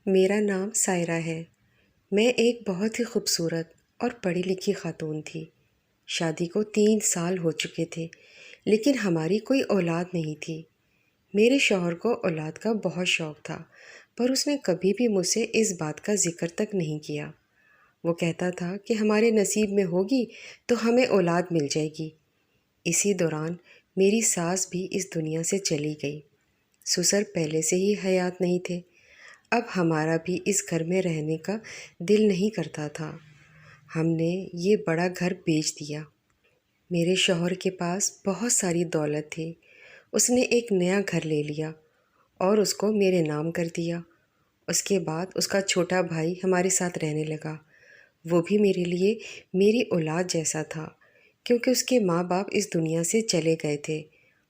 میرا نام سائرہ ہے۔ میں ایک بہت ہی خوبصورت اور پڑھی لکھی خاتون تھی۔ شادی کو 3 سال ہو چکے تھے، لیکن ہماری کوئی اولاد نہیں تھی۔ میرے شوہر کو اولاد کا بہت شوق تھا، پر اس نے کبھی بھی مجھ سے اس بات کا ذکر تک نہیں کیا۔ وہ کہتا تھا کہ ہمارے نصیب میں ہوگی تو ہمیں اولاد مل جائے گی۔ اسی دوران میری ساس بھی اس دنیا سے چلی گئی۔ سسر پہلے سے ہی حیات نہیں تھے۔ اب ہمارا بھی اس گھر میں رہنے کا دل نہیں کرتا تھا۔ ہم نے یہ بڑا گھر بیچ دیا۔ میرے شوہر کے پاس بہت ساری دولت تھی۔ اس نے ایک نیا گھر لے لیا اور اس کو میرے نام کر دیا۔ اس کے بعد اس کا چھوٹا بھائی ہمارے ساتھ رہنے لگا۔ وہ بھی میرے لیے میری اولاد جیسا تھا، کیونکہ اس کے ماں باپ اس دنیا سے چلے گئے تھے،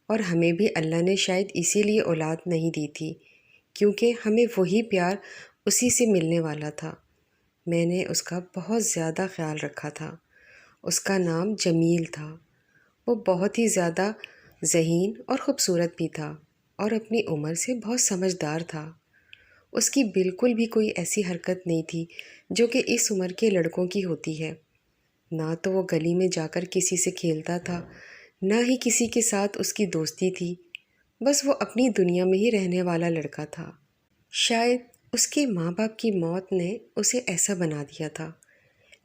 اور ہمیں بھی اللہ نے شاید اسی لیے اولاد نہیں دی تھی، کیونکہ ہمیں وہی پیار اسی سے ملنے والا تھا۔ میں نے اس کا بہت زیادہ خیال رکھا تھا۔ اس کا نام جمیل تھا۔ وہ بہت ہی زیادہ ذہین اور خوبصورت بھی تھا، اور اپنی عمر سے بہت سمجھدار تھا۔ اس کی بالکل بھی کوئی ایسی حرکت نہیں تھی جو کہ اس عمر کے لڑکوں کی ہوتی ہے۔ نہ تو وہ گلی میں جا کر کسی سے کھیلتا تھا، نہ ہی کسی کے ساتھ اس کی دوستی تھی۔ بس وہ اپنی دنیا میں ہی رہنے والا لڑکا تھا۔ شاید اس کے ماں باپ کی موت نے اسے ایسا بنا دیا تھا،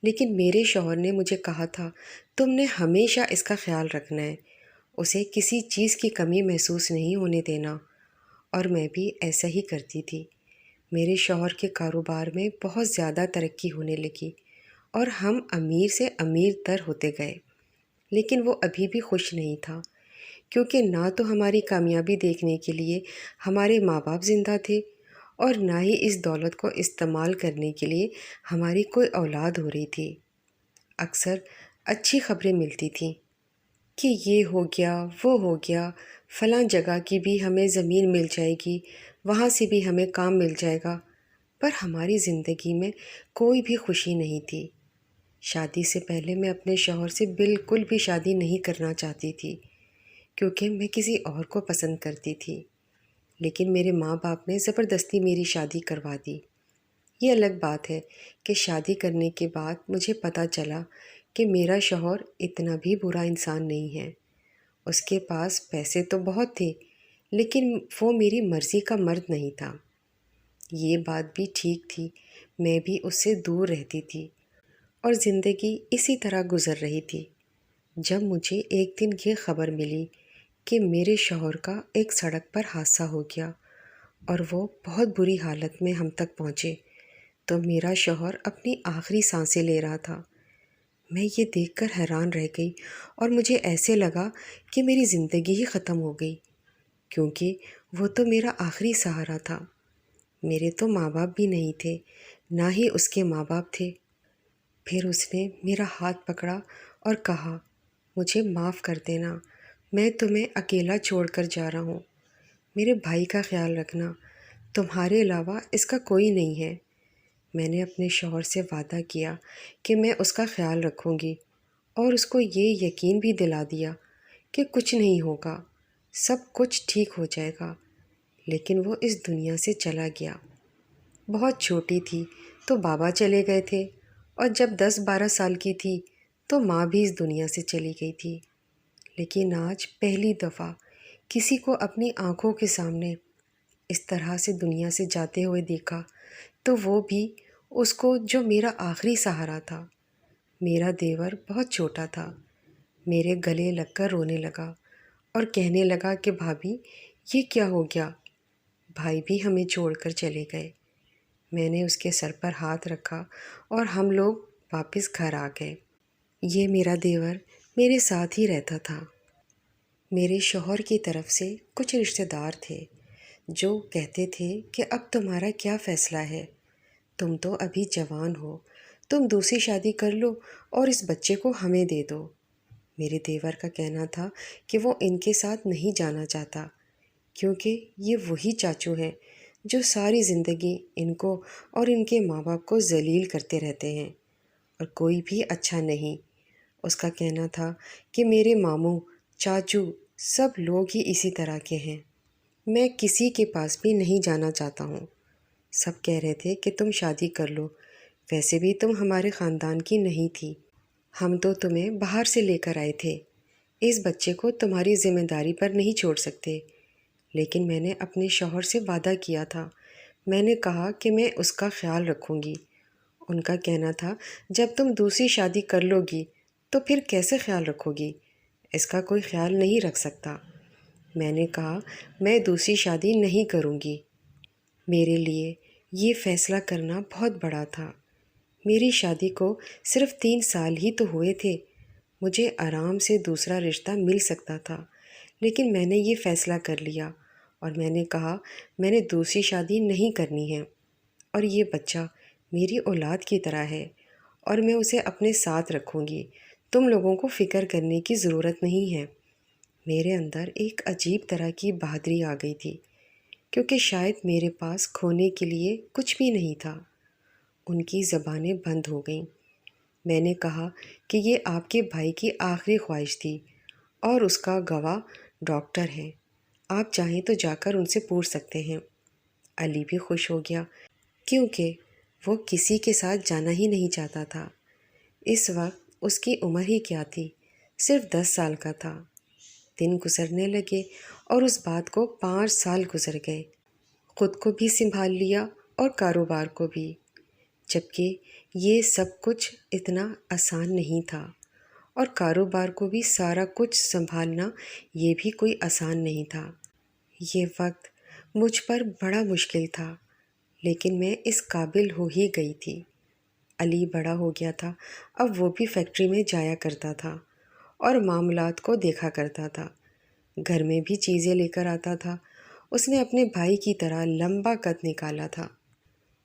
لیکن میرے شوہر نے مجھے کہا تھا، تم نے ہمیشہ اس کا خیال رکھنا ہے، اسے کسی چیز کی کمی محسوس نہیں ہونے دینا۔ اور میں بھی ایسا ہی کرتی تھی۔ میرے شوہر کے کاروبار میں بہت زیادہ ترقی ہونے لگی، اور ہم امیر سے امیر تر ہوتے گئے، لیکن وہ ابھی بھی خوش نہیں تھا، کیونکہ نہ تو ہماری کامیابی دیکھنے کے لیے ہمارے ماں باپ زندہ تھے، اور نہ ہی اس دولت کو استعمال کرنے کے لیے ہماری کوئی اولاد ہو رہی تھی۔ اکثر اچھی خبریں ملتی تھیں کہ یہ ہو گیا، وہ ہو گیا، فلاں جگہ کی بھی ہمیں زمین مل جائے گی، وہاں سے بھی ہمیں کام مل جائے گا، پر ہماری زندگی میں کوئی بھی خوشی نہیں تھی۔ شادی سے پہلے میں اپنے شوہر سے بالکل بھی شادی نہیں کرنا چاہتی تھی، کیونکہ میں کسی اور کو پسند کرتی تھی، لیکن میرے ماں باپ نے زبردستی میری شادی کروا دی۔ یہ الگ بات ہے کہ شادی کرنے کے بعد مجھے پتہ چلا کہ میرا شوہر اتنا بھی برا انسان نہیں ہے۔ اس کے پاس پیسے تو بہت تھے، لیکن وہ میری مرضی کا مرد نہیں تھا۔ یہ بات بھی ٹھیک تھی، میں بھی اس سے دور رہتی تھی، اور زندگی اسی طرح گزر رہی تھی، جب مجھے ایک دن یہ خبر ملی کہ میرے شوہر کا ایک سڑک پر حادثہ ہو گیا، اور وہ بہت بری حالت میں ہم تک پہنچے، تو میرا شوہر اپنی آخری سانسیں لے رہا تھا۔ میں یہ دیکھ کر حیران رہ گئی، اور مجھے ایسے لگا کہ میری زندگی ہی ختم ہو گئی، کیونکہ وہ تو میرا آخری سہارا تھا۔ میرے تو ماں باپ بھی نہیں تھے، نہ ہی اس کے ماں باپ تھے۔ پھر اس نے میرا ہاتھ پکڑا اور کہا، مجھے معاف کر دینا، میں تمہیں اکیلا چھوڑ کر جا رہا ہوں۔ میرے بھائی کا خیال رکھنا، تمہارے علاوہ اس کا کوئی نہیں ہے۔ میں نے اپنے شوہر سے وعدہ کیا کہ میں اس کا خیال رکھوں گی، اور اس کو یہ یقین بھی دلا دیا کہ کچھ نہیں ہوگا، سب کچھ ٹھیک ہو جائے گا۔ لیکن وہ اس دنیا سے چلا گیا۔ بہت چھوٹی تھی تو بابا چلے گئے تھے، اور جب 10-12 سال کی تھی تو ماں بھی اس دنیا سے چلی گئی تھی۔ لیکن آج پہلی دفعہ کسی کو اپنی آنکھوں کے سامنے اس طرح سے دنیا سے جاتے ہوئے دیکھا، تو وہ بھی اس کو جو میرا آخری سہارا تھا۔ میرا دیور بہت چھوٹا تھا، میرے گلے لگ کر رونے لگا اور کہنے لگا کہ بھابھی یہ کیا ہو گیا؟ بھائی بھی ہمیں چھوڑ کر چلے گئے۔ میں نے اس کے سر پر ہاتھ رکھا اور ہم لوگ واپس گھر آ گئے۔ یہ میرا دیور میرے ساتھ ہی رہتا تھا۔ میرے شوہر کی طرف سے کچھ رشتہ دار تھے جو کہتے تھے کہ اب تمہارا کیا فیصلہ ہے؟ تم تو ابھی جوان ہو، تم دوسری شادی کر لو اور اس بچے کو ہمیں دے دو۔ میرے دیور کا کہنا تھا کہ وہ ان کے ساتھ نہیں جانا چاہتا، کیونکہ یہ وہی چاچو ہیں جو ساری زندگی ان کو اور ان کے ماں باپ کو ذلیل کرتے رہتے ہیں، اور کوئی بھی اچھا نہیں۔ اس کا کہنا تھا کہ میرے ماموں، چاچو، سب لوگ ہی اسی طرح کے ہیں، میں کسی کے پاس بھی نہیں جانا چاہتا ہوں۔ سب کہہ رہے تھے کہ تم شادی کر لو، ویسے بھی تم ہمارے خاندان کی نہیں تھی، ہم تو تمہیں باہر سے لے کر آئے تھے، اس بچے کو تمہاری ذمہ داری پر نہیں چھوڑ سکتے۔ لیکن میں نے اپنے شوہر سے وعدہ کیا تھا، میں نے کہا کہ میں اس کا خیال رکھوں گی۔ ان کا کہنا تھا جب تم دوسری شادی کر لو گی تو پھر کیسے خیال رکھو گی؟ اس کا کوئی خیال نہیں رکھ سکتا۔ میں نے کہا میں دوسری شادی نہیں کروں گی۔ میرے لیے یہ فیصلہ کرنا بہت بڑا تھا۔ میری شادی کو صرف 3 سال ہی تو ہوئے تھے، مجھے آرام سے دوسرا رشتہ مل سکتا تھا، لیکن میں نے یہ فیصلہ کر لیا اور میں نے کہا میں نے دوسری شادی نہیں کرنی ہے، اور یہ بچہ میری اولاد کی طرح ہے اور میں اسے اپنے ساتھ رکھوں گی۔ تم لوگوں کو فکر کرنے کی ضرورت نہیں ہے۔ میرے اندر ایک عجیب طرح کی بہادری آ گئی تھی، کیونکہ شاید میرے پاس کھونے کے لیے کچھ بھی نہیں تھا۔ ان کی زبانیں بند ہو گئیں۔ میں نے کہا کہ یہ آپ کے بھائی کی آخری خواہش تھی اور اس کا گواہ ڈاکٹر ہے، آپ چاہیں تو جا کر ان سے پوچھ سکتے ہیں۔ علی بھی خوش ہو گیا، کیونکہ وہ کسی کے ساتھ جانا ہی نہیں چاہتا تھا۔ اس وقت اس کی عمر ہی کیا تھی، صرف 10 سال کا تھا۔ دن گزرنے لگے اور اس بات کو 5 سال گزر گئے۔ خود کو بھی سنبھال لیا اور کاروبار کو بھی، جبکہ یہ سب کچھ اتنا آسان نہیں تھا، اور کاروبار کو بھی سارا کچھ سنبھالنا یہ بھی کوئی آسان نہیں تھا۔ یہ وقت مجھ پر بڑا مشکل تھا، لیکن میں اس قابل ہو ہی گئی تھی۔ علی بڑا ہو گیا تھا، اب وہ بھی فیکٹری میں جایا کرتا تھا اور معاملات کو دیکھا کرتا تھا، گھر میں بھی چیزیں لے کر آتا تھا۔ اس نے اپنے بھائی کی طرح لمبا قد نکالا تھا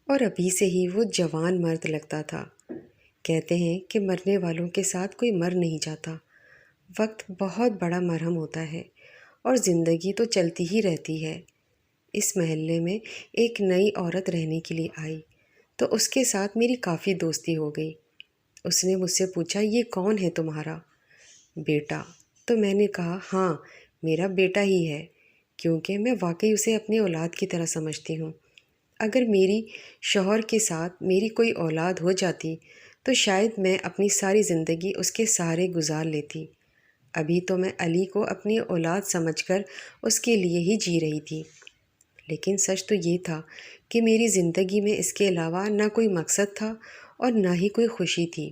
اور ابھی سے ہی وہ جوان مرد لگتا تھا۔ کہتے ہیں کہ مرنے والوں کے ساتھ کوئی مر نہیں جاتا، وقت بہت بڑا مرہم ہوتا ہے اور زندگی تو چلتی ہی رہتی ہے۔ اس محلے میں ایک نئی عورت رہنے کے لیے آئی تو اس کے ساتھ میری کافی دوستی ہو گئی۔ اس نے مجھ سے پوچھا یہ کون ہے تمہارا بیٹا؟ تو میں نے کہا ہاں میرا بیٹا ہی ہے، کیونکہ میں واقعی اسے اپنی اولاد کی طرح سمجھتی ہوں۔ اگر میری شوہر کے ساتھ میری کوئی اولاد ہو جاتی تو شاید میں اپنی ساری زندگی اس کے سہارے گزار لیتی۔ ابھی تو میں علی کو اپنی اولاد سمجھ کر اس کے لیے ہی جی رہی تھی، لیکن سچ تو یہ تھا کہ میری زندگی میں اس کے علاوہ نہ کوئی مقصد تھا اور نہ ہی کوئی خوشی تھی۔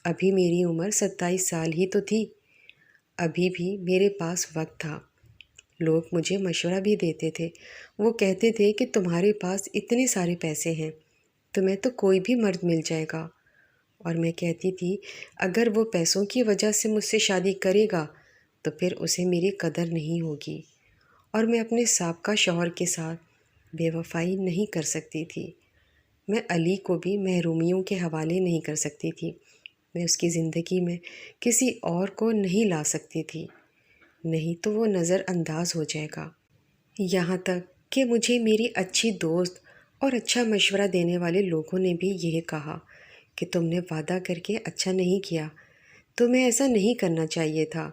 ابھی میری عمر 27 سال ہی تو تھی، ابھی بھی میرے پاس وقت تھا۔ لوگ مجھے مشورہ بھی دیتے تھے، وہ کہتے تھے کہ تمہارے پاس اتنے سارے پیسے ہیں، تمہیں تو کوئی بھی مرد مل جائے گا، اور میں کہتی تھی اگر وہ پیسوں کی وجہ سے مجھ سے شادی کرے گا تو پھر اسے میری قدر نہیں ہوگی، اور میں اپنے سابقہ شوہر کے ساتھ بے وفائی نہیں کر سکتی تھی۔ میں علی کو بھی محرومیوں کے حوالے نہیں کر سکتی تھی، میں اس کی زندگی میں کسی اور کو نہیں لا سکتی تھی، نہیں تو وہ نظر انداز ہو جائے گا۔ یہاں تک کہ مجھے میری اچھی دوست اور اچھا مشورہ دینے والے لوگوں نے بھی یہ کہا کہ تم نے وعدہ کر کے اچھا نہیں کیا، تمہیں ایسا نہیں کرنا چاہیے تھا،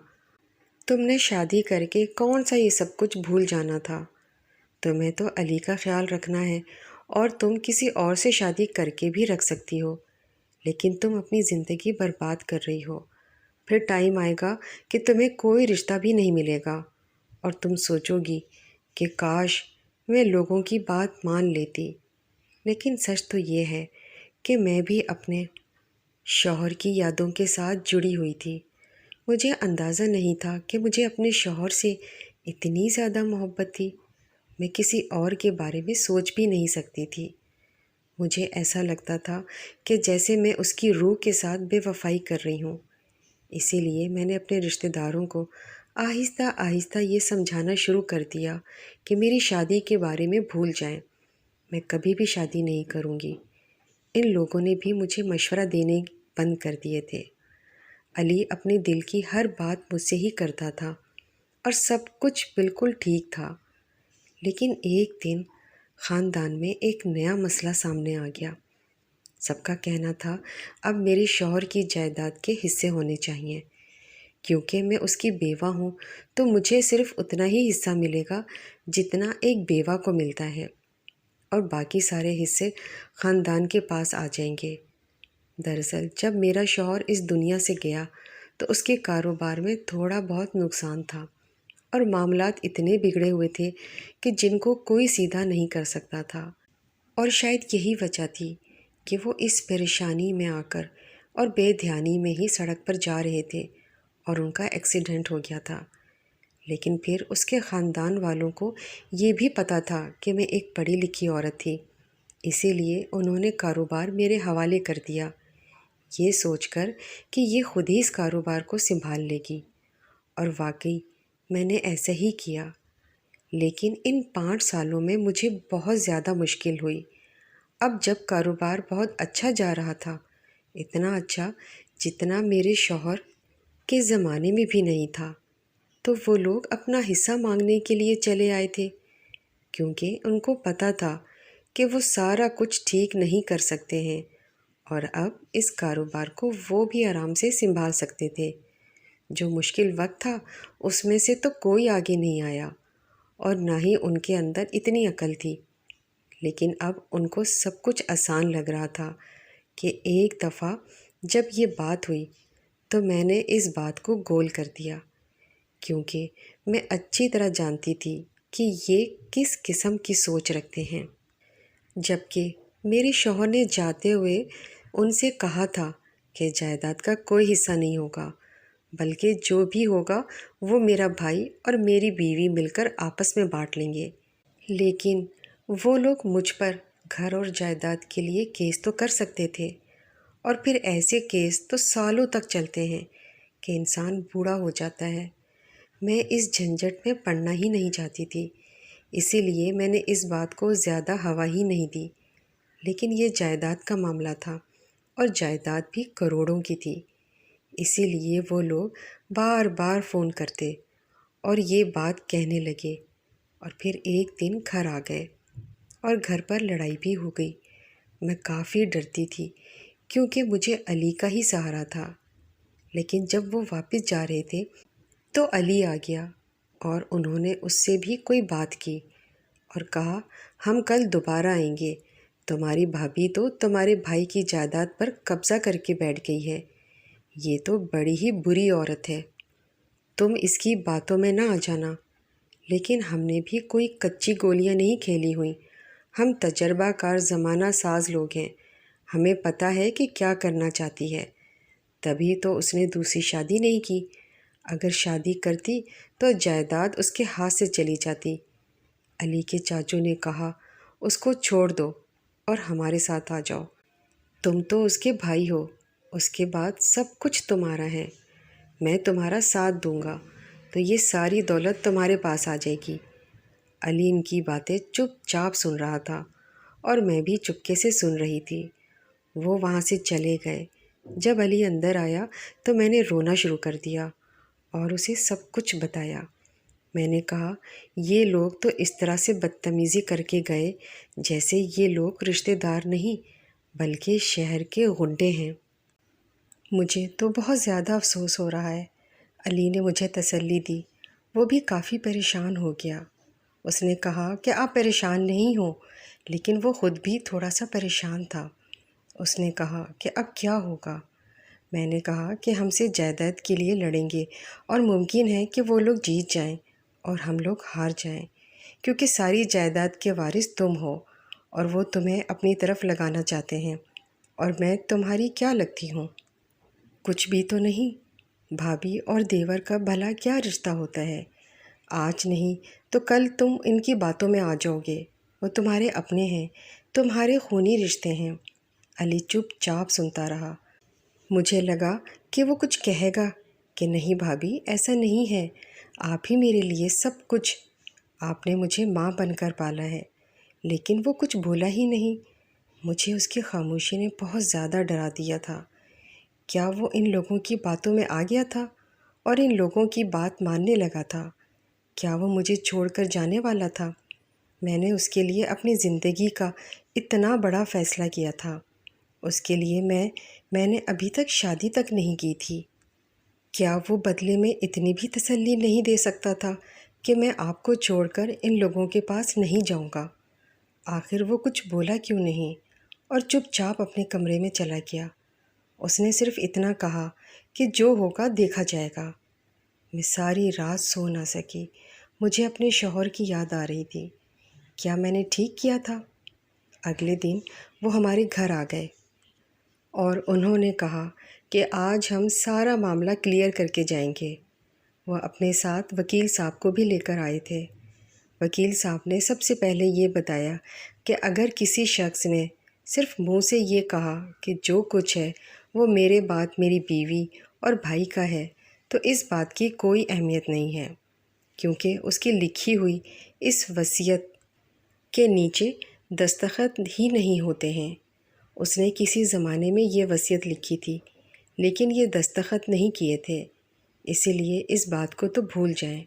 تم نے شادی کر کے کون سا یہ سب کچھ بھول جانا تھا، تمہیں تو علی کا خیال رکھنا ہے اور تم کسی اور سے شادی کر کے بھی رکھ سکتی ہو، لیکن تم اپنی زندگی برباد کر رہی ہو، پھر ٹائم آئے گا کہ تمہیں کوئی رشتہ بھی نہیں ملے گا اور تم سوچو گی کہ کاش میں لوگوں کی بات مان لیتی۔ لیکن سچ تو یہ ہے کہ میں بھی اپنے شوہر کی یادوں کے ساتھ جڑی ہوئی تھی۔ مجھے اندازہ نہیں تھا کہ مجھے اپنے شوہر سے اتنی زیادہ محبت تھی، میں کسی اور کے بارے میں سوچ بھی نہیں سکتی تھی۔ مجھے ایسا لگتا تھا کہ جیسے میں اس کی روح کے ساتھ بے وفائی کر رہی ہوں۔ اسی لیے میں نے اپنے رشتہ داروں کو آہستہ آہستہ یہ سمجھانا شروع کر دیا کہ میری شادی کے بارے میں بھول جائیں، میں کبھی بھی شادی نہیں کروں گی۔ ان لوگوں نے بھی مجھے مشورہ دینے بند کر دیے تھے۔ علی اپنے دل کی ہر بات مجھ سے ہی کرتا تھا اور سب کچھ بالکل ٹھیک تھا، لیکن ایک دن خاندان میں ایک نیا مسئلہ سامنے آ گیا۔ سب کا کہنا تھا اب میرے شوہر کی جائیداد کے حصے ہونے چاہیے، کیونکہ میں اس کی بیوہ ہوں تو مجھے صرف اتنا ہی حصہ ملے گا جتنا ایک بیوہ کو ملتا ہے۔ اور باقی سارے حصے خاندان کے پاس آ جائیں گے۔ دراصل جب میرا شوہر اس دنیا سے گیا تو اس کے کاروبار میں تھوڑا بہت نقصان تھا، اور معاملات اتنے بگڑے ہوئے تھے کہ جن کو کوئی سیدھا نہیں کر سکتا تھا۔ اور شاید یہی وجہ تھی کہ وہ اس پریشانی میں آ کر اور بے دھیانی میں ہی سڑک پر جا رہے تھے اور ان کا ایکسیڈنٹ ہو گیا تھا۔ لیکن پھر اس کے خاندان والوں کو یہ بھی پتہ تھا کہ میں ایک پڑھی لکھی عورت تھی، اسی لیے انہوں نے کاروبار میرے حوالے کر دیا، یہ سوچ کر کہ یہ خود ہی اس کاروبار کو سنبھال لے گی۔ اور واقعی میں نے ایسا ہی کیا۔ لیکن ان 5 سالوں میں مجھے بہت زیادہ مشکل ہوئی۔ اب جب کاروبار بہت اچھا جا رہا تھا، اتنا اچھا جتنا میرے شوہر کے زمانے میں بھی نہیں تھا، تو وہ لوگ اپنا حصہ مانگنے کے لیے چلے آئے تھے، کیونکہ ان کو پتہ تھا کہ وہ سارا کچھ ٹھیک نہیں کر سکتے ہیں، اور اب اس کاروبار کو وہ بھی آرام سے سنبھال سکتے تھے۔ جو مشکل وقت تھا اس میں سے تو کوئی آگے نہیں آیا، اور نہ ہی ان کے اندر اتنی عقل تھی۔ لیکن اب ان کو سب کچھ آسان لگ رہا تھا کہ ایک دفعہ جب یہ بات ہوئی تو میں نے اس بات کو گول کر دیا، کیونکہ میں اچھی طرح جانتی تھی کہ یہ کس قسم کی سوچ رکھتے ہیں۔ جبکہ میرے شوہر نے جاتے ہوئے ان سے کہا تھا کہ جائیداد کا کوئی حصہ نہیں ہوگا، بلکہ جو بھی ہوگا وہ میرا بھائی اور میری بیوی مل کر آپس میں بانٹ لیں گے۔ لیکن وہ لوگ مجھ پر گھر اور جائیداد کے لیے کیس تو کر سکتے تھے، اور پھر ایسے کیس تو سالوں تک چلتے ہیں کہ انسان بوڑھا ہو جاتا ہے۔ میں اس جھنجٹ میں پڑنا ہی نہیں چاہتی تھی، اسی لیے میں نے اس بات کو زیادہ ہوا ہی نہیں دی۔ لیکن یہ جائیداد کا معاملہ تھا، اور جائیداد بھی کروڑوں کی تھی، اسی لیے وہ لوگ بار بار فون کرتے اور یہ بات کہنے لگے، اور پھر ایک دن گھر آ گئے اور گھر پر لڑائی بھی ہو گئی۔ میں کافی ڈرتی تھی کیونکہ مجھے علی کا ہی سہارا تھا، لیکن جب وہ واپس جا رہے تھے تو علی آ گیا، اور انہوں نے اس سے بھی کوئی بات کی اور کہا ہم کل دوبارہ آئیں گے، تمہاری بھابھی تو تمہارے بھائی کی جائیداد پر قبضہ کر کے بیٹھ گئی ہے، یہ تو بڑی ہی بری عورت ہے، تم اس کی باتوں میں نہ آ جانا۔ لیکن ہم نے بھی کوئی کچی گولیاں نہیں کھیلی ہوئیں، ہم تجربہ کار زمانہ ساز لوگ ہیں، ہمیں پتہ ہے کہ کیا کرنا چاہتی ہے، تبھی تو اس نے دوسری شادی نہیں کی، اگر شادی کرتی تو جائیداد اس کے ہاتھ سے چلی جاتی۔ علی کے چاچو نے کہا اس کو چھوڑ دو اور ہمارے ساتھ آ جاؤ، تم تو اس کے بھائی ہو، اس کے بعد سب کچھ تمہارا ہے، میں تمہارا ساتھ دوں گا تو یہ ساری دولت تمہارے پاس آ جائے گی۔ علی ان کی باتیں چپ چاپ سن رہا تھا، اور میں بھی چپکے سے سن رہی تھی۔ وہ وہاں سے چلے گئے۔ جب علی اندر آیا تو میں نے رونا شروع کر دیا اور اسے سب کچھ بتایا۔ میں نے کہا یہ لوگ تو اس طرح سے بدتمیزی کر کے گئے جیسے یہ لوگ رشتہ دار نہیں بلکہ شہر کے غنڈے ہیں۔ مجھے تو بہت زیادہ افسوس ہو رہا ہے، علی نے مجھے تسلی دی۔ وہ بھی کافی پریشان ہو گیا۔ اس نے کہا کہ آپ پریشان نہیں ہو، لیکن وہ خود بھی تھوڑا سا پریشان تھا۔ اس نے کہا کہ اب کیا ہوگا؟ میں نے کہا کہ ہم سے جائیداد کے لیے لڑیں گے، اور ممکن ہے کہ وہ لوگ جیت جائیں اور ہم لوگ ہار جائیں، کیونکہ ساری جائیداد کے وارث تم ہو، اور وہ تمہیں اپنی طرف لگانا چاہتے ہیں، اور میں تمہاری کیا لگتی ہوں؟ کچھ بھی تو نہیں۔ بھابھی اور دیور کا بھلا کیا رشتہ ہوتا ہے؟ آج نہیں تو کل تم ان کی باتوں میں آ جاؤ گے، وہ تمہارے اپنے ہیں، تمہارے خونی رشتے ہیں۔ علی چپ چاپ سنتا رہا۔ مجھے لگا کہ وہ کچھ کہے گا کہ نہیں بھابھی ایسا نہیں ہے، آپ ہی میرے لیے سب کچھ، آپ نے مجھے ماں بن کر پالا ہے، لیکن وہ کچھ بولا ہی نہیں۔ مجھے اس کی خاموشی نے بہت زیادہ ڈرا دیا تھا۔ کیا وہ ان لوگوں کی باتوں میں آ گیا تھا اور ان لوگوں کی بات ماننے لگا تھا؟ کیا وہ مجھے چھوڑ کر جانے والا تھا؟ میں نے اس کے لیے اپنی زندگی کا اتنا بڑا فیصلہ کیا تھا، اس کے لیے میں نے ابھی تک شادی تک نہیں کی تھی۔ کیا وہ بدلے میں اتنی بھی تسلی نہیں دے سکتا تھا کہ میں آپ کو چھوڑ کر ان لوگوں کے پاس نہیں جاؤں گا؟ آخر وہ کچھ بولا کیوں نہیں اور چپ چاپ اپنے کمرے میں چلا گیا۔ اس نے صرف اتنا کہا کہ جو ہوگا دیکھا جائے گا۔ میں ساری رات سو نہ سکی۔ مجھے اپنے شوہر کی یاد آ رہی تھی۔ کیا میں نے ٹھیک کیا تھا؟ اگلے دن وہ ہمارے گھر آ گئے اور انہوں نے کہا کہ آج ہم سارا معاملہ کلیئر کر کے جائیں گے۔ وہ اپنے ساتھ وکیل صاحب کو بھی لے کر آئے تھے۔ وکیل صاحب نے سب سے پہلے یہ بتایا کہ اگر کسی شخص نے صرف منہ سے یہ کہا کہ جو کچھ ہے وہ میرے بعد میری بیوی اور بھائی کا ہے تو اس بات کی کوئی اہمیت نہیں ہے، کیونکہ اس کی لکھی ہوئی اس وصیت کے نیچے دستخط ہی نہیں ہوتے ہیں۔ اس نے کسی زمانے میں یہ وصیت لکھی تھی لیکن یہ دستخط نہیں کیے تھے، اسی لیے اس بات کو تو بھول جائیں۔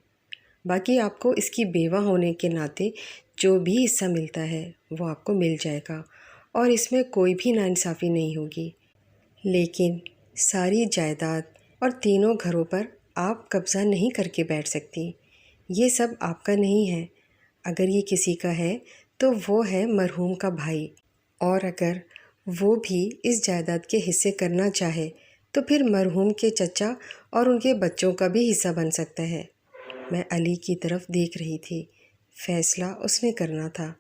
باقی آپ کو اس کی بیوہ ہونے کے ناطے جو بھی حصہ ملتا ہے وہ آپ کو مل جائے گا اور اس میں کوئی بھی ناانصافی نہیں ہوگی، لیکن ساری جائیداد اور تینوں گھروں پر آپ قبضہ نہیں کر کے بیٹھ سکتی۔ یہ سب آپ کا نہیں ہے۔ اگر یہ کسی کا ہے تو وہ ہے مرحوم کا بھائی، اور اگر وہ بھی اس جائیداد کے حصے کرنا چاہے تو پھر مرحوم کے چچا اور ان کے بچوں کا بھی حصہ بن سکتا ہے۔ میں علی کی طرف دیکھ رہی تھی۔ فیصلہ اس نے کرنا تھا،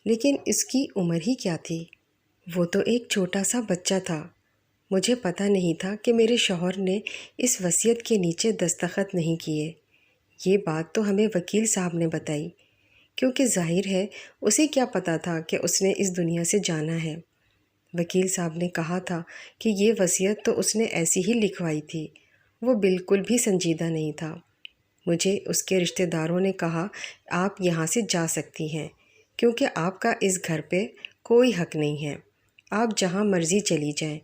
لیکن اس کی عمر ہی کیا تھی؟ وہ تو ایک چھوٹا سا بچہ تھا۔ مجھے پتہ نہیں تھا کہ میرے شوہر نے اس وصیت کے نیچے دستخط نہیں کیے۔ یہ بات تو ہمیں وکیل صاحب نے بتائی، کیونکہ ظاہر ہے اسے کیا پتہ تھا کہ اس نے اس دنیا سے جانا ہے۔ وکیل صاحب نے کہا تھا کہ یہ وصیت تو اس نے ایسی ہی لکھوائی تھی، وہ بالکل بھی سنجیدہ نہیں تھا۔ مجھے اس کے رشتہ داروں نے کہا آپ یہاں سے جا سکتی ہیں، کیونکہ آپ کا اس گھر پہ کوئی حق نہیں ہے۔ آپ جہاں مرضی چلی جائیں،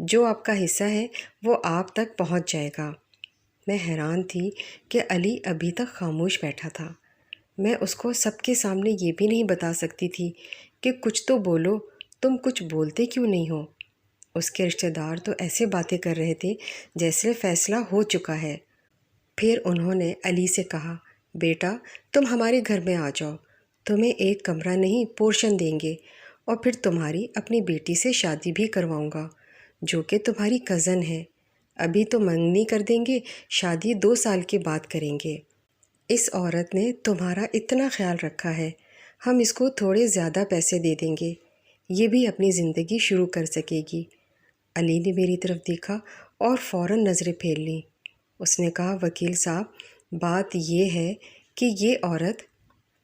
جو آپ کا حصہ ہے وہ آپ تک پہنچ جائے گا۔ میں حیران تھی کہ علی ابھی تک خاموش بیٹھا تھا۔ میں اس کو سب کے سامنے یہ بھی نہیں بتا سکتی تھی کہ کچھ تو بولو، تم کچھ بولتے کیوں نہیں ہو؟ اس کے رشتہ دار تو ایسے باتیں کر رہے تھے جیسے فیصلہ ہو چکا ہے۔ پھر انہوں نے علی سے کہا بیٹا تم ہمارے گھر میں آ جاؤ، تمہیں ایک کمرہ نہیں پورشن دیں گے، اور پھر تمہاری اپنی بیٹی سے شادی بھی کرواؤں گا جو کہ تمہاری کزن ہے۔ ابھی تو منگنی کر دیں گے، شادی 2 سال کے بعد کریں گے۔ اس عورت نے تمہارا اتنا خیال رکھا ہے، ہم اس کو تھوڑے زیادہ پیسے دے دیں گے، یہ بھی اپنی زندگی شروع کر سکے گی۔ علی نے میری طرف دیکھا اور فوراً نظریں پھیر لیں۔ اس نے کہا وکیل صاحب بات یہ ہے کہ یہ عورت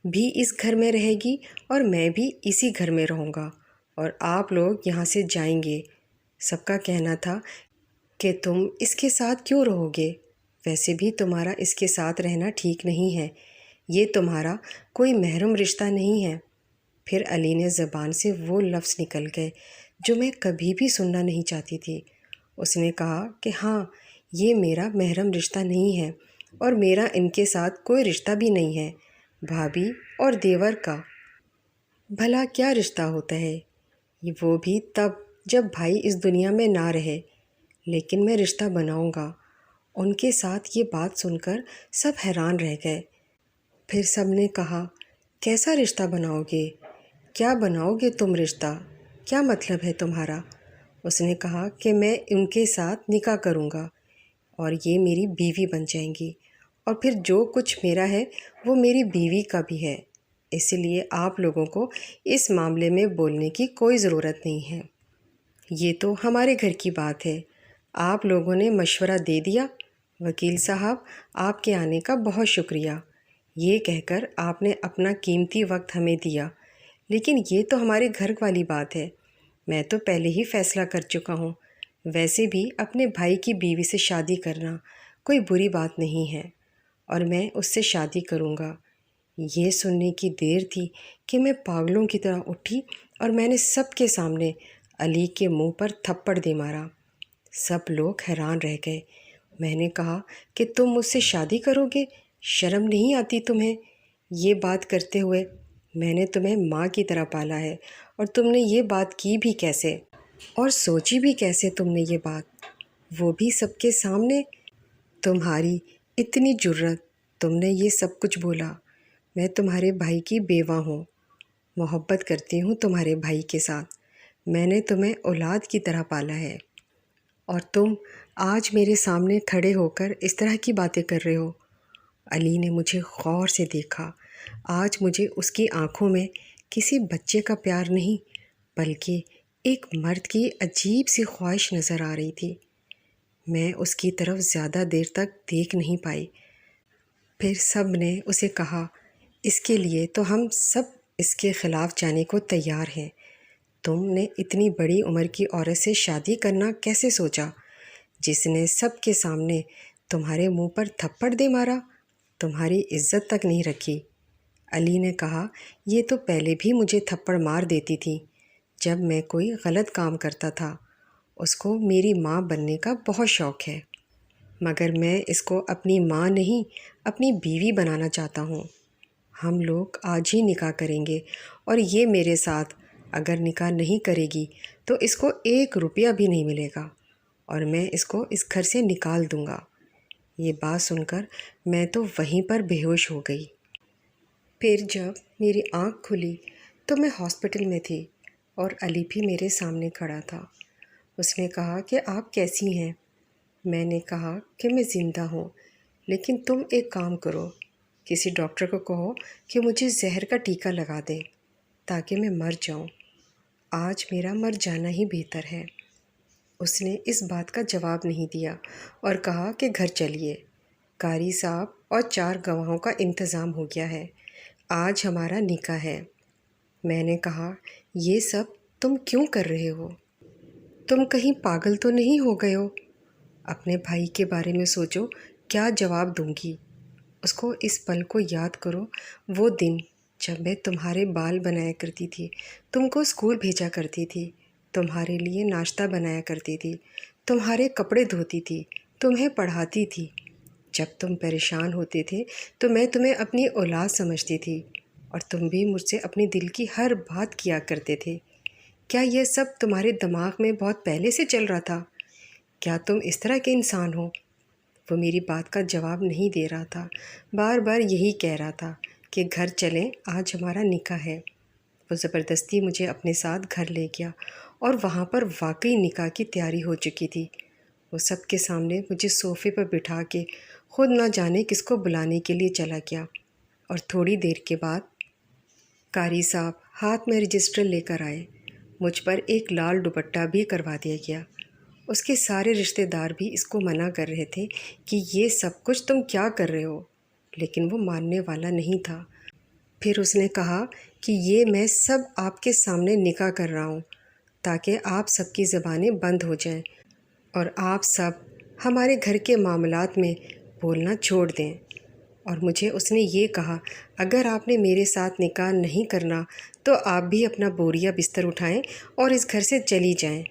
بھی اس گھر میں رہے گی اور میں بھی اسی گھر میں رہوں گا، اور آپ لوگ یہاں سے جائیں گے۔ سب کا کہنا تھا کہ تم اس کے ساتھ کیوں رہو گے؟ ویسے بھی تمہارا اس کے ساتھ رہنا ٹھیک نہیں ہے، یہ تمہارا کوئی محرم رشتہ نہیں ہے۔ پھر علی نے زبان سے وہ لفظ نکل گئے جو میں کبھی بھی سننا نہیں چاہتی تھی۔ اس نے کہا کہ ہاں یہ میرا محرم رشتہ نہیں ہے اور میرا ان کے ساتھ کوئی رشتہ بھی نہیں ہے، بھابھی اور دیور کا بھلا کیا رشتہ ہوتا ہے؟ وہ بھی تب جب بھائی اس دنیا میں نہ رہے، لیکن میں رشتہ بناؤں گا۔ ان کے ساتھ یہ بات سن کر سب حیران رہ گئے۔ پھر سب نے کہا کیسا رشتہ بناؤ گے؟ کیا بناؤ گے تم رشتہ؟ کیا مطلب ہے تمہارا؟ اس نے کہا کہ میں ان کے ساتھ نکاح کروں گا اور یہ میری بیوی بن جائیں گی، اور پھر جو کچھ میرا ہے وہ میری بیوی کا بھی ہے، اس لیے آپ لوگوں کو اس معاملے میں بولنے کی کوئی ضرورت نہیں ہے۔ یہ تو ہمارے گھر کی بات ہے، آپ لوگوں نے مشورہ دے دیا۔ وکیل صاحب آپ کے آنے کا بہت شکریہ، یہ کہہ کر آپ نے اپنا قیمتی وقت ہمیں دیا، لیکن یہ تو ہمارے گھر والی بات ہے۔ میں تو پہلے ہی فیصلہ کر چکا ہوں، ویسے بھی اپنے بھائی کی بیوی سے شادی کرنا کوئی بری بات نہیں ہے، اور میں اس سے شادی کروں گا۔ یہ سننے کی دیر تھی کہ میں پاگلوں کی طرح اٹھی اور میں نے سب کے سامنے علی کے منہ پر تھپڑ دے مارا۔ سب لوگ حیران رہ گئے۔ میں نے کہا کہ تم مجھ سے شادی کرو گے؟ شرم نہیں آتی تمہیں یہ بات کرتے ہوئے؟ میں نے تمہیں ماں کی طرح پالا ہے، اور تم نے یہ بات کی بھی کیسے اور سوچی بھی کیسے تم نے یہ بات؟ وہ بھی سب کے سامنے؟ تمہاری اتنی جرت، تم نے یہ سب کچھ بولا؟ میں تمہارے بھائی کی بیوہ ہوں۔ محبت کرتی ہوں تمہارے بھائی کے ساتھ۔ میں نے تمہیں اولاد کی طرح پالا ہے، اور تم آج میرے سامنے کھڑے ہو کر اس طرح کی باتیں کر رہے ہو۔ علی نے مجھے غور سے دیکھا۔ آج مجھے اس کی آنکھوں میں کسی بچے کا پیار نہیں، بلکہ ایک مرد کی عجیب سی خواہش نظر آ رہی تھی۔ میں اس کی طرف زیادہ دیر تک دیکھ نہیں پائی۔ پھر سب نے اسے کہا، اس کے لیے تو ہم سب اس کے خلاف جانے کو تیار ہیں۔ تم نے اتنی بڑی عمر کی عورت سے شادی کرنا کیسے سوچا، جس نے سب کے سامنے تمہارے منہ پر تھپڑ دے مارا، تمہاری عزت تک نہیں رکھی۔ علی نے کہا، یہ تو پہلے بھی مجھے تھپڑ مار دیتی تھی جب میں کوئی غلط کام کرتا تھا۔ اس کو میری ماں بننے کا بہت شوق ہے، مگر میں اس کو اپنی ماں نہیں، اپنی بیوی بنانا چاہتا ہوں۔ ہم لوگ آج ہی نکاح کریں گے، اور یہ میرے ساتھ اگر نکاح نہیں کرے گی تو اس کو 1 روپیہ بھی نہیں ملے گا، اور میں اس کو اس گھر سے نکال دوں گا۔ یہ بات سن کر میں تو وہیں پر بے ہوش ہو گئی۔ پھر جب میری آنکھ کھلی تو میں ہاسپٹل میں تھی، اور علی بھی میرے سامنے کھڑا تھا۔ اس نے کہا کہ آپ کیسی ہیں؟ میں نے کہا کہ میں زندہ ہوں، لیکن تم ایک کام کرو، کسی ڈاکٹر کو کہو کہ مجھے زہر کا ٹیکہ لگا دے تاکہ میں مر جاؤں۔ آج میرا مر جانا ہی بہتر ہے۔ اس نے اس بات کا جواب نہیں دیا اور کہا کہ گھر چلیے، قاری صاحب اور 4 گواہوں کا انتظام ہو گیا ہے، آج ہمارا نکاح ہے۔ میں نے کہا، یہ سب تم کیوں کر رہے ہو؟ تم کہیں پاگل تو نہیں ہو گئے ہو؟ اپنے بھائی کے بارے میں سوچو، کیا جواب دوں گی؟ اس کو اس پل کو یاد کرو، وہ دن جب میں تمہارے بال بنایا کرتی تھی، تم کو اسکول بھیجا کرتی تھی، تمہارے لیے ناشتہ بنایا کرتی تھی، تمہارے کپڑے دھوتی تھی، تمہیں پڑھاتی تھی۔ جب تم پریشان ہوتے تھے تو میں تمہیں اپنی اولاد سمجھتی تھی، اور تم بھی مجھ سے اپنے دل کی ہر بات کیا کرتے تھے۔ کیا یہ سب تمہارے دماغ میں بہت پہلے سے چل رہا تھا؟ کیا تم اس طرح کے انسان ہو؟ وہ میری بات کا جواب نہیں دے رہا تھا، بار بار یہی کہہ رہا تھا کہ گھر چلیں، آج ہمارا نکاح ہے۔ وہ زبردستی مجھے اپنے ساتھ گھر لے گیا، اور وہاں پر واقعی نکاح کی تیاری ہو چکی تھی۔ وہ سب کے سامنے مجھے صوفے پر بٹھا کے خود نہ جانے کس کو بلانے کے لیے چلا گیا، اور تھوڑی دیر کے بعد قاری صاحب ہاتھ میں رجسٹر لے کر آئے۔ مجھ پر ایک لال دوپٹہ بھی کروا دیا گیا۔ اس کے سارے رشتہ دار بھی اس کو منع کر رہے تھے کہ یہ سب کچھ تم کیا کر رہے ہو، لیکن وہ ماننے والا نہیں تھا۔ پھر اس نے کہا کہ یہ میں سب آپ کے سامنے نکاح کر رہا ہوں تاکہ آپ سب کی زبانیں بند ہو جائیں، اور آپ سب ہمارے گھر کے معاملات میں بولنا چھوڑ دیں۔ اور مجھے اس نے یہ کہا، اگر آپ نے میرے ساتھ نکاح نہیں کرنا تو آپ بھی اپنا بوریا بستر اٹھائیں اور اس گھر سے چلی جائیں۔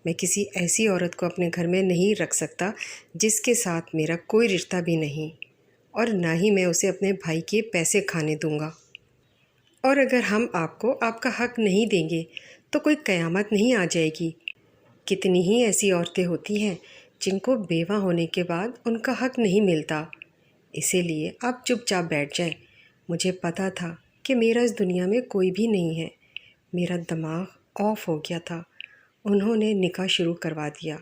میں کسی ایسی عورت کو اپنے گھر میں نہیں رکھ سکتا جس کے ساتھ میرا کوئی رشتہ بھی نہیں، اور نہ ہی میں اسے اپنے بھائی کے پیسے کھانے دوں گا۔ اور اگر ہم آپ کو آپ کا حق نہیں دیں گے تو کوئی قیامت نہیں آ جائے گی۔ کتنی ہی ایسی عورتیں ہوتی ہیں جن کو بیوہ ہونے کے بعد ان کا حق نہیں ملتا۔ اسی لیے آپ چپ چاپ بیٹھ جائیں۔ مجھے پتا تھا کہ میرا اس دنیا میں کوئی بھی نہیں ہے۔ میرا دماغ آف ہو گیا تھا۔ انہوں نے نکاح شروع کروا دیا،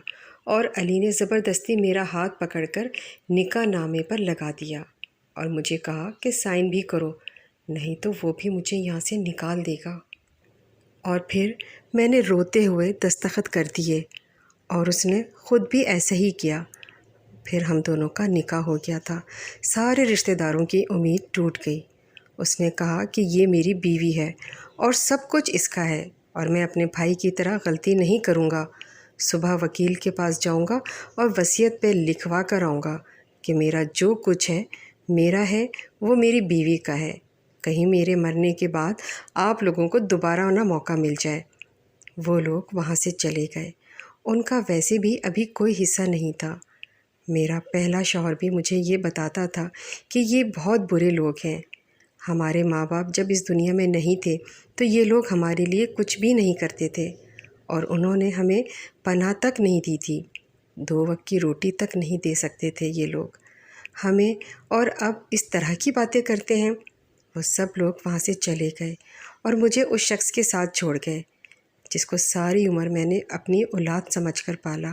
اور علی نے زبردستی میرا ہاتھ پکڑ کر نکاح نامے پر لگا دیا، اور مجھے کہا کہ سائن بھی کرو، نہیں تو وہ بھی مجھے یہاں سے نکال دے گا۔ اور پھر میں نے روتے ہوئے دستخط کر دیے، اور اس نے خود بھی ایسا ہی کیا۔ پھر ہم دونوں کا نکاح ہو گیا تھا۔ سارے رشتہ داروں کی امید ٹوٹ گئی۔ اس نے کہا کہ یہ میری بیوی ہے اور سب کچھ اس کا ہے، اور میں اپنے بھائی کی طرح غلطی نہیں کروں گا۔ صبح وکیل کے پاس جاؤں گا اور وصیت پہ لکھوا کر آؤں گا کہ میرا جو کچھ ہے میرا ہے، وہ میری بیوی کا ہے۔ کہیں میرے مرنے کے بعد آپ لوگوں کو دوبارہ نہ موقع مل جائے۔ وہ لوگ وہاں سے چلے گئے۔ ان کا ویسے بھی ابھی کوئی حصہ نہیں تھا۔ میرا پہلا شوہر بھی مجھے یہ بتاتا تھا کہ یہ بہت برے لوگ ہیں۔ ہمارے ماں باپ جب اس دنیا میں نہیں تھے تو یہ لوگ ہمارے لیے کچھ بھی نہیں کرتے تھے، اور انہوں نے ہمیں پناہ تک نہیں دی تھی، 2 وقت کی روٹی تک نہیں دے سکتے تھے یہ لوگ ہمیں، اور اب اس طرح کی باتیں کرتے ہیں۔ وہ سب لوگ وہاں سے چلے گئے، اور مجھے اس شخص کے ساتھ چھوڑ گئے جس کو ساری عمر میں نے اپنی اولاد سمجھ کر پالا،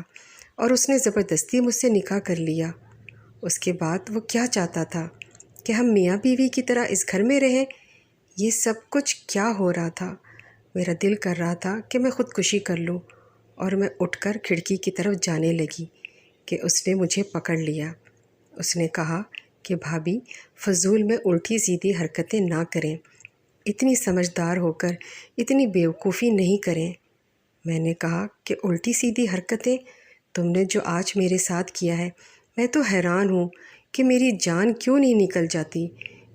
اور اس نے زبردستی مجھ سے نکاح کر لیا۔ اس کے بعد وہ کیا چاہتا تھا کہ ہم میاں بیوی کی طرح اس گھر میں رہیں؟ یہ سب کچھ کیا ہو رہا تھا؟ میرا دل کر رہا تھا کہ میں خودکشی کر لوں، اور میں اٹھ کر کھڑکی کی طرف جانے لگی کہ اس نے مجھے پکڑ لیا۔ اس نے کہا کہ بھابھی، فضول میں الٹی سیدھی حرکتیں نہ کریں، اتنی سمجھدار ہو کر اتنی بیوقوفی نہیں کریں۔ میں نے کہا کہ الٹی سیدھی حرکتیں؟ تم نے جو آج میرے ساتھ کیا ہے، میں تو حیران ہوں کہ میری جان کیوں نہیں نکل جاتی،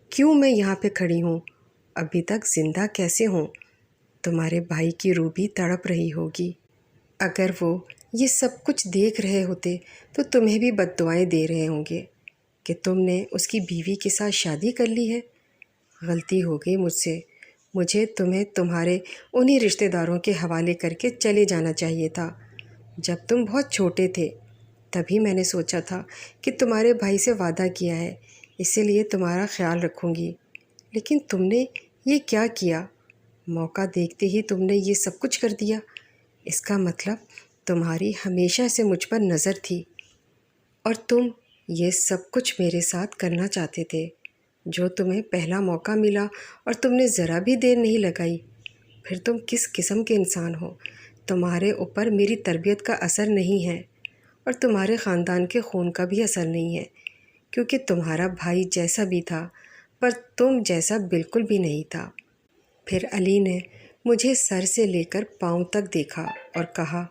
کیوں میں یہاں پہ کھڑی ہوں، ابھی تک زندہ کیسے ہوں؟ تمہارے بھائی کی روح بھی تڑپ رہی ہوگی۔ اگر وہ یہ سب کچھ دیکھ رہے ہوتے تو تمہیں بھی بد دعائیں دے رہے ہوں گے کہ تم نے اس کی بیوی کے ساتھ شادی کر لی ہے۔ غلطی ہو گئی مجھ سے، مجھے تمہیں تمہارے انہی رشتہ داروں کے حوالے کر کے چلے جانا چاہیے تھا۔ جب تم بہت چھوٹے تھے تبھی میں نے سوچا تھا کہ تمہارے بھائی سے وعدہ کیا ہے، اسی لیے تمہارا خیال رکھوں گی، لیکن تم نے یہ کیا کیا؟ موقع دیکھتے ہی تم نے یہ سب کچھ کر دیا۔ اس کا مطلب تمہاری ہمیشہ سے مجھ پر نظر تھی، اور تم یہ سب کچھ میرے ساتھ کرنا چاہتے تھے۔ جو تمہیں پہلا موقع ملا اور تم نے ذرا بھی دیر نہیں لگائی۔ پھر تم کس قسم کے انسان ہو؟ تمہارے اوپر میری تربیت کا اثر نہیں ہے، اور تمہارے خاندان کے خون کا بھی اثر نہیں ہے، کیونکہ تمہارا بھائی جیسا بھی تھا پر تم جیسا بالکل بھی نہیں تھا۔ پھر علی نے مجھے سر سے لے کر پاؤں تک دیکھا اور کہا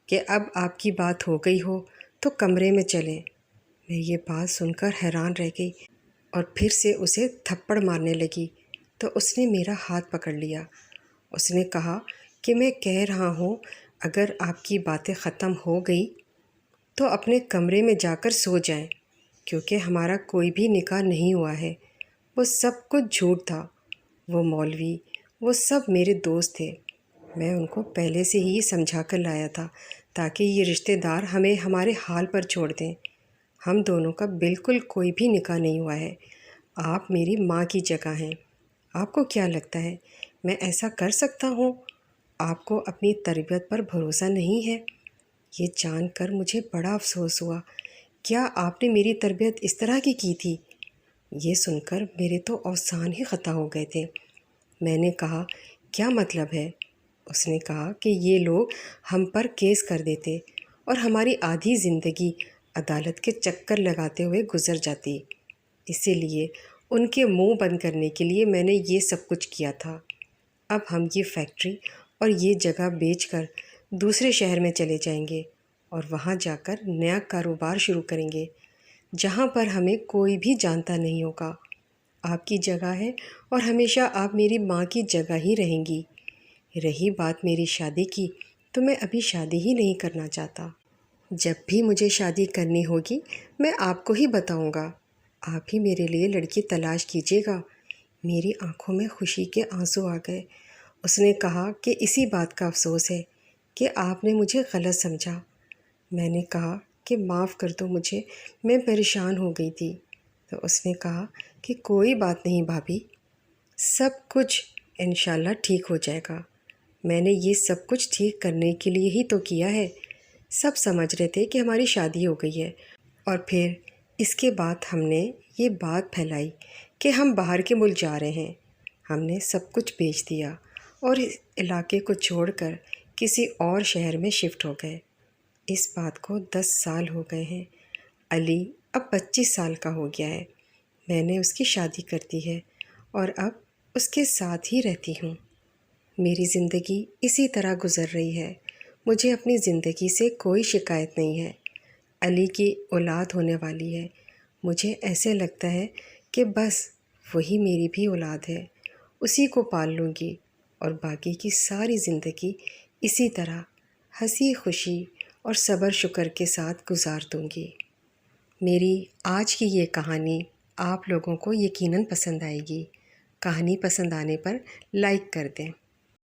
کہ اب آپ کی بات ہو گئی ہو تو کمرے میں چلیں۔ میں یہ بات سن کر حیران رہ گئی اور پھر سے اسے تھپڑ مارنے لگی تو اس نے میرا ہاتھ پکڑ لیا۔ اس نے کہا کہ میں کہہ رہا ہوں اگر آپ کی باتیں ختم ہو گئی تو اپنے کمرے میں جا کر سو جائیں، کیونکہ ہمارا کوئی بھی نکاح نہیں ہوا ہے۔ وہ سب کچھ جھوٹ تھا، وہ مولوی، وہ سب میرے دوست تھے۔ میں ان کو پہلے سے ہی سمجھا کر لایا تھا تاکہ یہ رشتہ دار ہمیں ہمارے حال پر چھوڑ دیں۔ ہم دونوں کا بالکل کوئی بھی نکاح نہیں ہوا ہے۔ آپ میری ماں کی جگہ ہیں۔ آپ کو کیا لگتا ہے میں ایسا کر سکتا ہوں؟ آپ کو اپنی تربیت پر بھروسہ نہیں ہے؟ یہ جان کر مجھے بڑا افسوس ہوا۔ کیا آپ نے میری تربیت اس طرح کی تھی؟ یہ سن کر میرے تو اوسان ہی خطا ہو گئے تھے۔ میں نے کہا کیا مطلب ہے؟ اس نے کہا کہ یہ لوگ ہم پر کیس کر دیتے اور ہماری آدھی زندگی عدالت کے چکر لگاتے ہوئے گزر جاتی، اسی لیے ان کے منہ بند کرنے کے لیے میں نے یہ سب کچھ کیا تھا۔ اب ہم یہ فیکٹری اور یہ جگہ بیچ کر دوسرے شہر میں چلے جائیں گے اور وہاں جا کر نیا کاروبار شروع کریں گے جہاں پر ہمیں کوئی بھی جانتا نہیں ہوگا۔ آپ کی جگہ ہے اور ہمیشہ آپ میری ماں کی جگہ ہی رہیں گی۔ رہی بات میری شادی کی تو میں ابھی شادی ہی نہیں کرنا چاہتا۔ جب بھی مجھے شادی کرنی ہوگی میں آپ کو ہی بتاؤں گا، آپ ہی میرے لیے لڑکی تلاش کیجیے گا۔ میری آنکھوں میں خوشی کے آنسو آ گئے۔ اس نے کہا کہ اسی بات کا افسوس ہے کہ آپ نے مجھے غلط سمجھا۔ میں نے کہا کہ معاف کر دو مجھے، میں پریشان ہو گئی تھی۔ تو اس نے کہا کہ کوئی بات نہیں بھابھی، سب کچھ انشاءاللہ ٹھیک ہو جائے گا۔ میں نے یہ سب کچھ ٹھیک کرنے کے لیے ہی تو کیا ہے۔ سب سمجھ رہے تھے کہ ہماری شادی ہو گئی ہے، اور پھر اس کے بعد ہم نے یہ بات پھیلائی کہ ہم باہر کے ملک جا رہے ہیں۔ ہم نے سب کچھ بیچ دیا اور اس علاقے کو چھوڑ کر کسی اور شہر میں شفٹ ہو گئے۔ اس بات کو 10 سال ہو گئے ہیں۔ علی اب 25 سال کا ہو گیا ہے۔ میں نے اس کی شادی کر دی ہے اور اب اس کے ساتھ ہی رہتی ہوں۔ میری زندگی اسی طرح گزر رہی ہے۔ مجھے اپنی زندگی سے کوئی شکایت نہیں ہے۔ علی کی اولاد ہونے والی ہے۔ مجھے ایسے لگتا ہے کہ بس وہی میری بھی اولاد ہے، اسی کو پال لوں گی اور باقی کی ساری زندگی اسی طرح ہنسی خوشی اور صبر شکر کے ساتھ گزار دوں گی۔ میری آج کی یہ کہانی آپ لوگوں کو یقیناً پسند آئے گی۔ کہانی پسند آنے پر لائک کر دیں۔